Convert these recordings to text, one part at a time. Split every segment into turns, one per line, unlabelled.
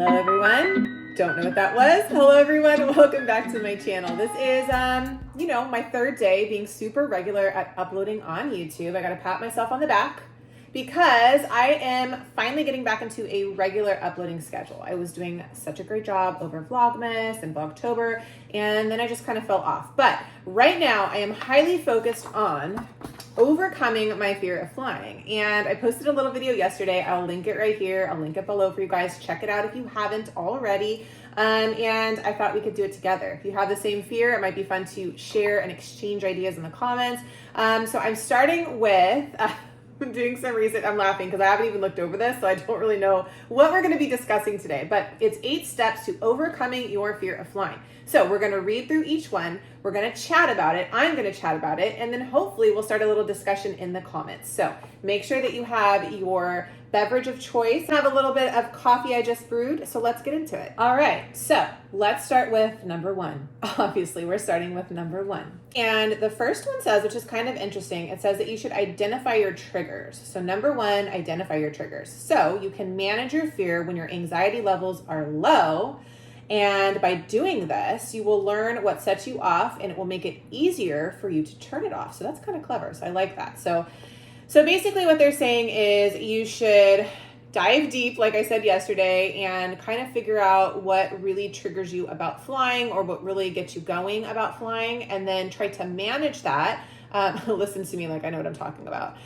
Hello everyone. Don't know what that was. Hello everyone. Welcome back to my channel. This is, my third day being super regular at uploading on YouTube. I got to pat myself on the back because I am finally getting back into a regular uploading schedule. I was doing such a great job over Vlogmas and Vlogtober, and then I just kind of fell off. But right now I am highly focused on overcoming my fear of flying. And I posted a little video yesterday. I'll link it right here. I'll link it below for you guys. Check it out if you haven't already. And I thought we could do it together. If you have the same fear, it might be fun to share and exchange ideas in the comments. So I'm starting with... I'm doing some research. I'm laughing because I haven't even looked over this, so I don't really know what we're going to be discussing today, but it's 8 steps to overcoming your fear of flying. So we're going to read through each one. We're going to chat about it. I'm going to chat about it, and then hopefully we'll start a little discussion in the comments. So make sure that you have your beverage of choice. I have a little bit of coffee I just brewed, so let's get into it. All right, so let's start with number 1. Obviously, we're starting with number 1. And the first one says, which is kind of interesting, it says that you should identify your triggers. So number 1, identify your triggers. So you can manage your fear when your anxiety levels are low. And by doing this, you will learn what sets you off, and it will make it easier for you to turn it off. So that's kind of clever. So I like that. So basically what they're saying is you should dive deep, like I said yesterday, and kind of figure out what really triggers you about flying or what really gets you going about flying, and then try to manage that. Listen to me like I know what I'm talking about.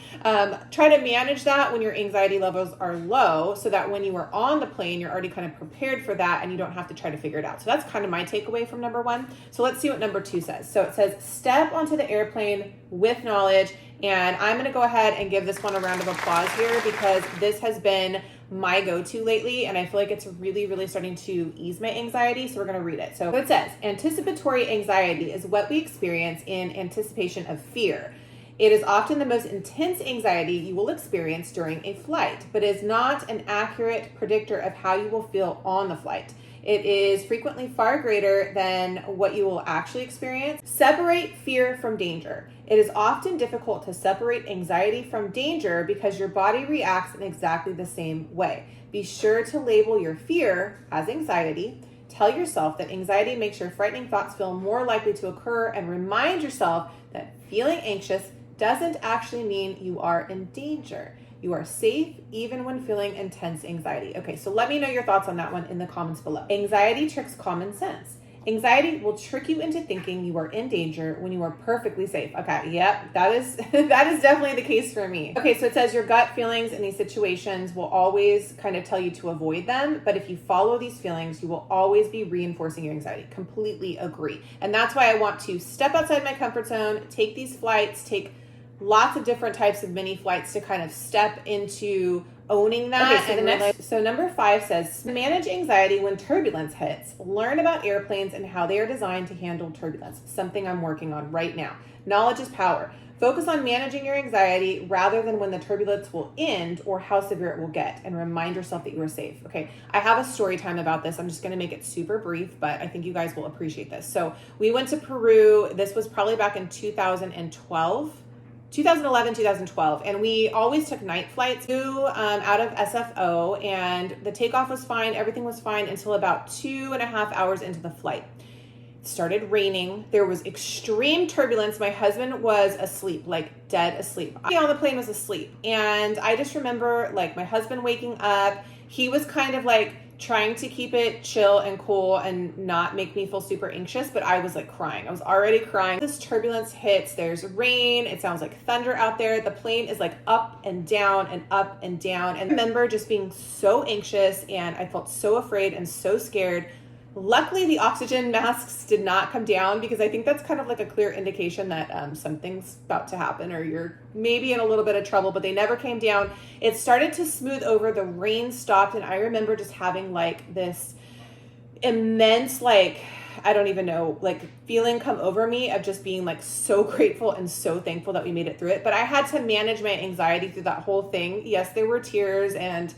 Try to manage that when your anxiety levels are low so that when you are on the plane, you're already kind of prepared for that and you don't have to try to figure it out. So that's kind of my takeaway from number 1. So let's see what number 2 says. So it says, step onto the airplane with knowledge. And I'm going to go ahead and give this one a round of applause here because this has been my go-to lately, and I feel like it's really, really starting to ease my anxiety. So we're going to read it. So it says, anticipatory anxiety is what we experience in anticipation of fear. It is often the most intense anxiety you will experience during a flight, but is not an accurate predictor of how you will feel on the flight. It is frequently far greater than what you will actually experience. Separate fear from danger. It is often difficult to separate anxiety from danger because your body reacts in exactly the same way. Be sure to label your fear as anxiety. Tell yourself that anxiety makes your frightening thoughts feel more likely to occur, and remind yourself that feeling anxious doesn't actually mean you are in danger. You are safe even when feeling intense anxiety. Okay, so let me know your thoughts on that one in the comments below. Anxiety tricks common sense. Anxiety will trick you into thinking you are in danger when you are perfectly safe. Okay, yep, that is definitely the case for me. Okay, so it says your gut feelings in these situations will always kind of tell you to avoid them, but if you follow these feelings, you will always be reinforcing your anxiety. Completely agree. And that's why I want to step outside my comfort zone, take these flights, take lots of different types of mini flights to kind of step into owning that. Okay, so number 5 says, manage anxiety when turbulence hits. Learn about airplanes and how they are designed to handle turbulence. Something I'm working on right now. Knowledge is power. Focus on managing your anxiety rather than when the turbulence will end or how severe it will get, and remind yourself that you are safe. Okay, I have a story time about this. I'm just going to make it super brief, but I think you guys will appreciate this. So we went to Peru. This was probably back in 2011, 2012, and we always took night flights out of SFO, and the takeoff was fine, everything was fine until about 2.5 hours into the flight. It started raining, there was extreme turbulence, my husband was asleep, like dead asleep. I on the plane was asleep, and I just remember like my husband waking up, he was kind of like trying to keep it chill and cool and not make me feel super anxious, but I was like crying. I was already crying. This turbulence hits, there's rain, it sounds like thunder out there. The plane is like up and down and up and down. And I remember just being so anxious, and I felt so afraid and so scared. Luckily, the oxygen masks did not come down, because I think that's kind of like a clear indication that something's about to happen or you're maybe in a little bit of trouble, but they never came down. It started to smooth over, the rain stopped, and I remember just having like this immense, like, I don't even know, like feeling come over me of just being like so grateful and so thankful that we made it through it. But I had to manage my anxiety through that whole thing. Yes, there were tears, and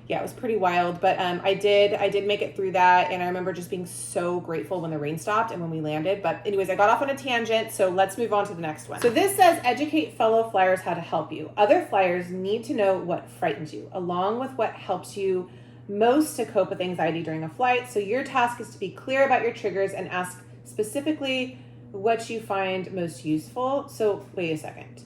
yeah, it was pretty wild, but I did make it through that, and I remember just being so grateful when the rain stopped and when we landed. But anyways, I got off on a tangent, so let's move on to the next one. So this says, educate fellow flyers how to help you. Other flyers need to know what frightens you, along with what helps you most to cope with anxiety during a flight. So your task is to be clear about your triggers and ask specifically what you find most useful. So wait a second.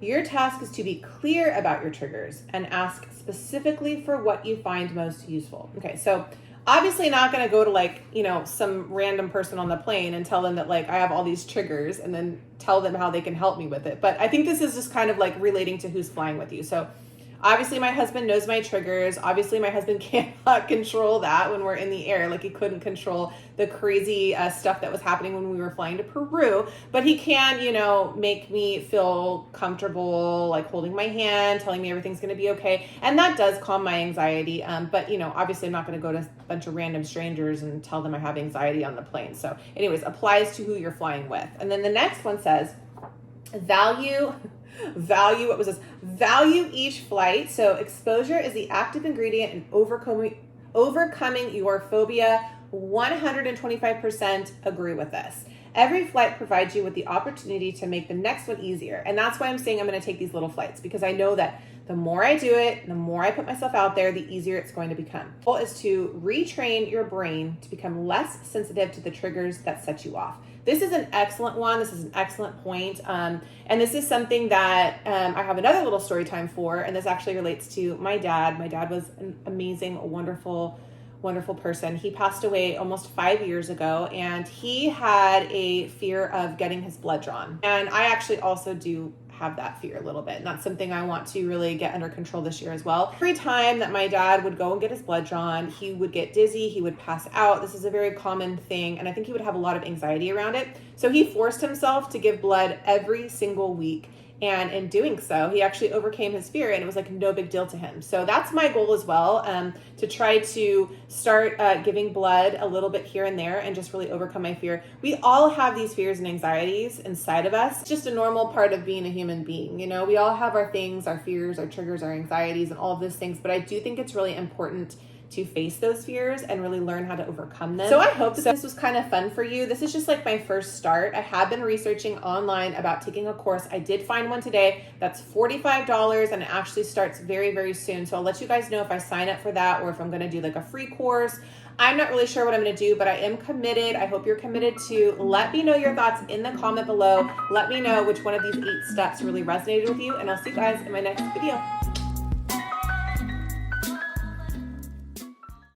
Your task is to be clear about your triggers and ask specifically for what you find most useful. Okay, so obviously not going to go to like, some random person on the plane and tell them that like I have all these triggers and then tell them how they can help me with it. But I think this is just kind of like relating to who's flying with you. So obviously my husband knows my triggers. Obviously my husband cannot control that when we're in the air. Like he couldn't control the crazy stuff that was happening when we were flying to Peru, but he can, make me feel comfortable, like holding my hand, telling me everything's going to be okay. And that does calm my anxiety. But obviously I'm not going to go to a bunch of random strangers and tell them I have anxiety on the plane. So anyways, applies to who you're flying with. And then the next one says value, what was this? Value each flight. So exposure is the active ingredient in overcoming your phobia. 125% agree with this. Every flight provides you with the opportunity to make the next one easier. And that's why I'm saying I'm going to take these little flights, because I know that the more I do it, the more I put myself out there, the easier it's going to become. The goal is to retrain your brain to become less sensitive to the triggers that set you off. This is an excellent one. This is an excellent point. And this is something that I have another little story time for. And this actually relates to my dad. My dad was an amazing, wonderful person. He passed away almost 5 years ago, and he had a fear of getting his blood drawn. And I actually also do have that fear a little bit. And that's something I want to really get under control this year as well. Every time that my dad would go and get his blood drawn, he would get dizzy, he would pass out. This is a very common thing. And I think he would have a lot of anxiety around it. So he forced himself to give blood every single week. And in doing so, he actually overcame his fear, and it was like no big deal to him. So that's my goal as well, to try to start giving blood a little bit here and there and just really overcome my fear. We all have these fears and anxieties inside of us. It's just a normal part of being a human being. We all have our things, our fears, our triggers, our anxieties, and all of those things. But I do think it's really important to face those fears and really learn how to overcome them. So I hope that this was kind of fun for you. This is just like my first start. I have been researching online about taking a course. I did find one today that's $45, and it actually starts very, very soon. So I'll let you guys know if I sign up for that or if I'm going to do like a free course. I'm not really sure what I'm going to do, but I am committed. I hope you're committed too. Let me know your thoughts in the comment below. Let me know which one of these 8 steps really resonated with you, and I'll see you guys in my next video.